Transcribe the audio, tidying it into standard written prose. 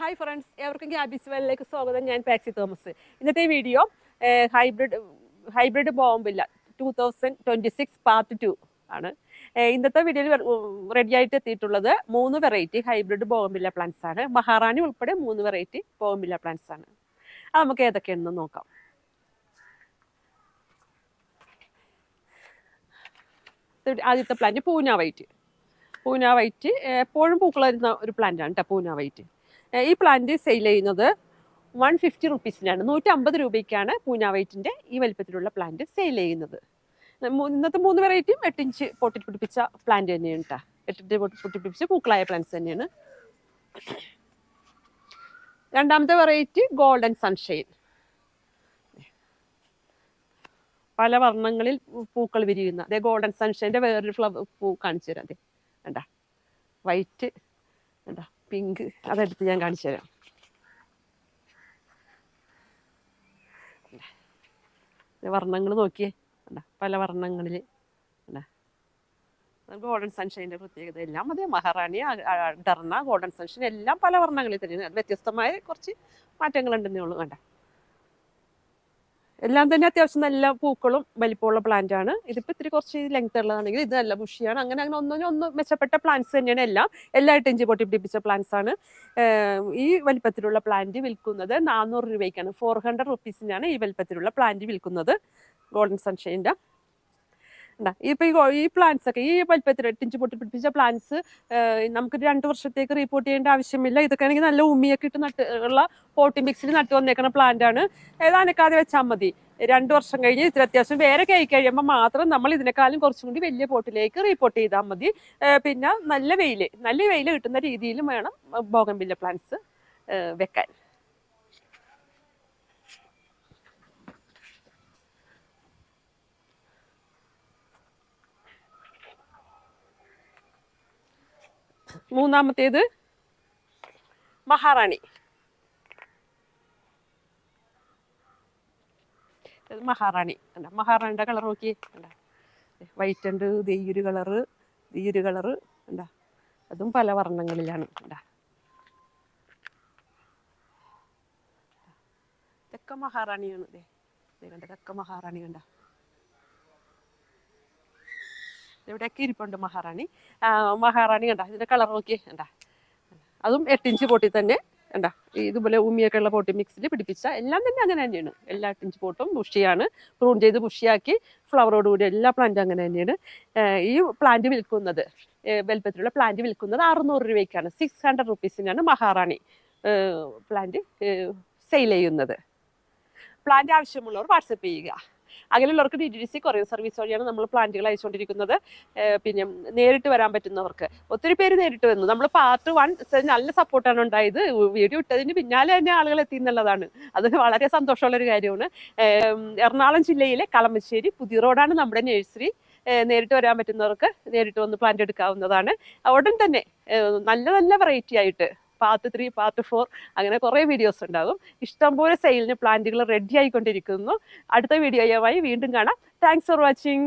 Hi friends, എവർക്കും ഗ്യാബീസ് വെല്ലിലേക്ക് സ്വാഗതം. ഞാൻ പാക്സി Thomas. ഇന്നത്തെ വീഡിയോ ഹൈബ്രിഡ് ബോംബില്ല 2026 പാർട്ട് 2 ആണ്. ഇന്നത്തെ വീഡിയോയിൽ റെഡി ആയിട്ട് എത്തിയിട്ടുള്ളത് 3 വെറൈറ്റി ഹൈബ്രിഡ് ബോംബില്ല പ്ലാന്റ്സ് ആണ്. മഹാറാണി ഉൾപ്പെടെ 3 വെറൈറ്റി ബോംബില്ല പ്ലാന്റ്സ് ആണ്. അത് നമുക്ക് ഏതൊക്കെയാണെന്ന് നോക്കാം. ആദ്യത്തെ പ്ലാന്റ് പൂന വൈറ്റ് എപ്പോഴും പൂക്കൾ വരുന്ന ഒരു പ്ലാന്റ് ആണ് കേട്ടോ. പൂന വൈറ്റ് ഈ പ്ലാന്റ് സെയിൽ ചെയ്യുന്നത് 150 റുപ്പീസിനാണ്. 150 രൂപയ്ക്കാണ് പൂന വൈറ്റിൻ്റെ ഈ വലിപ്പത്തിലുള്ള പ്ലാന്റ് സെയിൽ ചെയ്യുന്നത്. ഇന്നത്തെ 3 വെറൈറ്റിയും 8 ഇഞ്ച് പൊട്ടി പിടിപ്പിച്ച പ്ലാന്റ് തന്നെയാണ് കേട്ടോ. 8 ഇഞ്ച് പൊട്ടി പിടിപ്പിച്ച പൂക്കളായ പ്ലാന്റ്സ് തന്നെയാണ്. രണ്ടാമത്തെ വെറൈറ്റി ഗോൾഡൻ സൺഷൈൻ. പല വർണ്ണങ്ങളിൽ പൂക്കൾ വിരിയുന്ന അതേ ഗോൾഡൻ സൺഷൈൻ്റെ വേറൊരു പൂ കാണിച്ചു തരാം. അതെ വേണ്ട, വൈറ്റ് വേണ്ട, പിങ്ക്, അതെടുത്ത് ഞാൻ കാണിച്ചു തരാം. വർണ്ണങ്ങൾ നോക്കിയേ, പല വർണ്ണങ്ങളിൽ ഗോൾഡൻ സൺഷൈൻ്റെ പ്രത്യേകത എല്ലാം അതെ. മഹാറാണി, ഡർണ, ഗോൾഡൻ സൺഷൈൻ എല്ലാം പല വർണ്ണങ്ങളിൽ തന്നെയാണ്. വ്യത്യസ്തമായ കുറച്ച് മാറ്റങ്ങളുണ്ടെന്നേ ഉള്ളൂ. വേണ്ട, എല്ലാം തന്നെ അത്യാവശ്യം നല്ല പൂക്കളും വലിപ്പമുള്ള പ്ലാന്റ് ആണ്. ഇതിപ്പോൾ ഇത്തിരി കുറച്ച് ലെങ്ത് ഉള്ളതാണെങ്കിൽ ഇത് നല്ല ബുഷിയാണ്. അങ്ങനെ ഒന്ന് മെച്ചപ്പെട്ട പ്ലാന്റ്സ് തന്നെയാണ്. എല്ലാം 8 ഇഞ്ച് പൊട്ടി പിടിപ്പിച്ച പ്ലാന്റ്സ് ആണ്. ഈ വലിപ്പത്തിലുള്ള പ്ലാന്റ് വിൽക്കുന്നത് 400 രൂപയ്ക്കാണ്. 400 റുപ്പീസിനാണ് ഈ വലിപ്പത്തിലുള്ള പ്ലാന്റ് വിൽക്കുന്നത്. ഗോൾഡൻ സൺഷൈൻ്റെ ഇപ്പോൾ ഈ പ്ലാന്റ്സ് ഒക്കെ ഈ വലിപ്പത്തിൽ 8 ഇഞ്ച് പൊട്ടി പിടിപ്പിച്ച പ്ലാന്റ്സ് നമുക്ക് 2 വർഷത്തേക്ക് റീപോർട്ട് ചെയ്യേണ്ട ആവശ്യമില്ല. ഇതൊക്കെ ആണെങ്കിൽ നല്ല ഉമ്മിയൊക്കെ ഇട്ട് ഉള്ള പോട്ടിംഗ് മിക്സിൽ നട്ട് വന്നേക്കുന്ന പ്ലാന്റ് ആണ്. ഏതാനക്കാതെ വെച്ചാൽ മതി. 2 വർഷം കഴിഞ്ഞ് ഇത്ര അത്യാവശ്യം വേറെ കൈ കഴിയുമ്പോൾ മാത്രം നമ്മൾ ഇതിനേക്കാളും കുറച്ചും കൂടി വലിയ പോട്ടിലേക്ക് റീപോർട്ട് ചെയ്താൽ മതി. പിന്നെ നല്ല വെയിൽ കിട്ടുന്ന രീതിയിലും വേണം ബോഗൺവില്ല പ്ലാന്റ്സ് വെക്കാൻ. മൂന്നാമത്തേത് മഹാറാണി. മഹാറാണിയുടെ കളർ നോക്കി. വൈറ്റ് ഉണ്ട്, ഈ ഒരു കളറ് ഉണ്ടാ. അതും പല വർണ്ണങ്ങളിലാണ്. ഇതൊക്കെ മഹാറാണിയാണ്. ഇതൊക്കെ മഹാറാണി കണ്ട. ഇവിടെയൊക്കെ ഇരിപ്പുണ്ട് മഹാറാണി കണ്ട. ഇതിൻ്റെ കളർ നോക്കി കണ്ട. അതും 8 ഇഞ്ച് പോട്ടി തന്നെ കണ്ട. ഇതുപോലെ ഉമ്മിയൊക്കെ ഉള്ള പോട്ടി മിക്സിൽ പിടിപ്പിച്ച എല്ലാം തന്നെ അങ്ങനെ തന്നെയാണ്. എല്ലാ 8 ഇഞ്ച് പോട്ടും ബുഷിയാണ്. പ്രൂൺ ചെയ്ത് ബുഷിയാക്കി ഫ്ലവറോടുകൂടി എല്ലാ പ്ലാന്റും അങ്ങനെ തന്നെയാണ്. ഈ പ്ലാന്റ് വിൽക്കുന്നത് വലിപ്പത്തിലുള്ള പ്ലാന്റ് വിൽക്കുന്നത് 600 രൂപയ്ക്കാണ്. 600 റുപ്പീസിനാണ് മഹാറാണി പ്ലാന്റ് സെയിൽ ചെയ്യുന്നത്. പ്ലാന്റ് ആവശ്യമുള്ളവർ വാട്സപ്പ് ചെയ്യുക. അങ്ങനെയുള്ളവർക്ക് DTDC കൊറിയർ സർവീസ് വഴിയാണ് നമ്മൾ പ്ലാന്റുകൾ അയച്ചുകൊണ്ടിരിക്കുന്നത്. പിന്നെ നേരിട്ട് വരാൻ പറ്റുന്നവർക്ക് ഒത്തിരി പേര് നേരിട്ട് വന്നു. നമ്മൾ പാർട്ട് 1 നല്ല സപ്പോർട്ടാണ് ഉണ്ടായത്. വീഡിയോ ഇട്ടതിന് പിന്നാലെ തന്നെ ആളുകൾ എത്തി എന്നുള്ളതാണ്. അത് വളരെ സന്തോഷമുള്ളൊരു കാര്യമാണ്. എറണാകുളം ജില്ലയിലെ കളമശ്ശേരി പുതിയ റോഡാണ് നമ്മുടെ നഴ്സറി. നേരിട്ട് വരാൻ പറ്റുന്നവർക്ക് നേരിട്ട് വന്ന് പ്ലാന്റ് എടുക്കാവുന്നതാണ്. ഉടൻ തന്നെ നല്ല വെറൈറ്റി ആയിട്ട് പാർട്ട് 3, പാർട്ട് 4 അങ്ങനെ കുറേ വീഡിയോസ് ഉണ്ടാകും. ഇഷ്ടംപോലെ സെയിലിന് പ്ലാന്റുകൾ റെഡി ആയിക്കൊണ്ടിരിക്കുന്നു. അടുത്ത വീഡിയോയുമായി വീണ്ടും കാണാം. Thanks for watching.